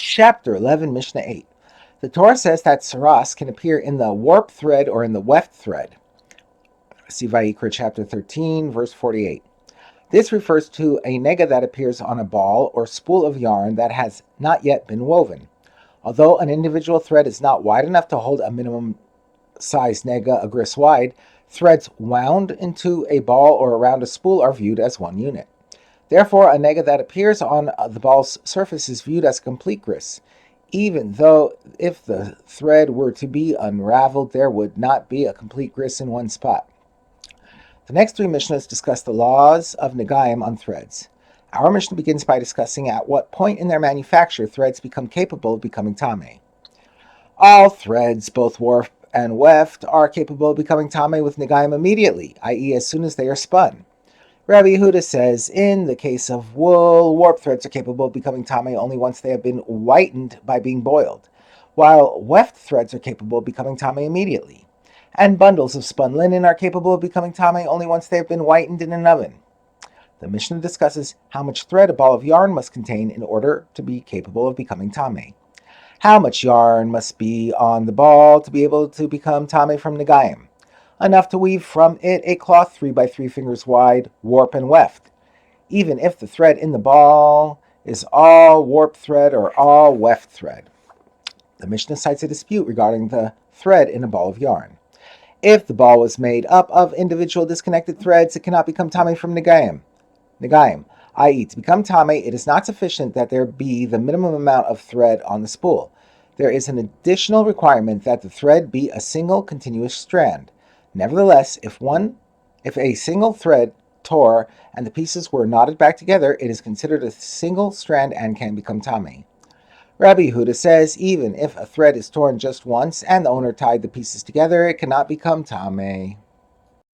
Chapter 11, Mishnah 8. The Torah says that saras can appear in the warp thread or in the weft thread. See Vayikra chapter 13, verse 48. This refers to a nega that appears on a ball or spool of yarn that has not yet been woven. Although an individual thread is not wide enough to hold a minimum size nega a gris wide, threads wound into a ball or around a spool are viewed as one unit. Therefore, a nega that appears on the ball's surface is viewed as a complete gris, even though if the thread were to be unraveled, there would not be a complete gris in one spot. The next three Mishnahs discuss the laws of Negaim on threads. Our Mishnah begins by discussing at what point in their manufacture threads become capable of becoming tameh. All threads, both warp and weft, are capable of becoming tameh with Negaim immediately, i.e. as soon as they are spun. Rabbi Yehuda says, in the case of wool, warp threads are capable of becoming tameh only once they have been whitened by being boiled, while weft threads are capable of becoming tameh immediately. And bundles of spun linen are capable of becoming tameh only once they have been whitened in an oven. The Mishnah discusses how much thread a ball of yarn must contain in order to be capable of becoming tameh. How much yarn must be on the ball to be able to become tameh from Negaim? Enough to weave from it a cloth 3 by 3 fingers wide, warp and weft, even if the thread in the ball is all warp thread or all weft thread. The Mishnah cites a dispute regarding the thread in a ball of yarn. If the ball was made up of individual disconnected threads, it cannot become tameh from Negaim, i.e., to become tameh, it is not sufficient that there be the minimum amount of thread on the spool. There is an additional requirement that the thread be a single continuous strand. Nevertheless, if a single thread tore and the pieces were knotted back together, it is considered a single strand and can become tameh. Rabbi Yehuda says, even if a thread is torn just once and the owner tied the pieces together, it cannot become tameh.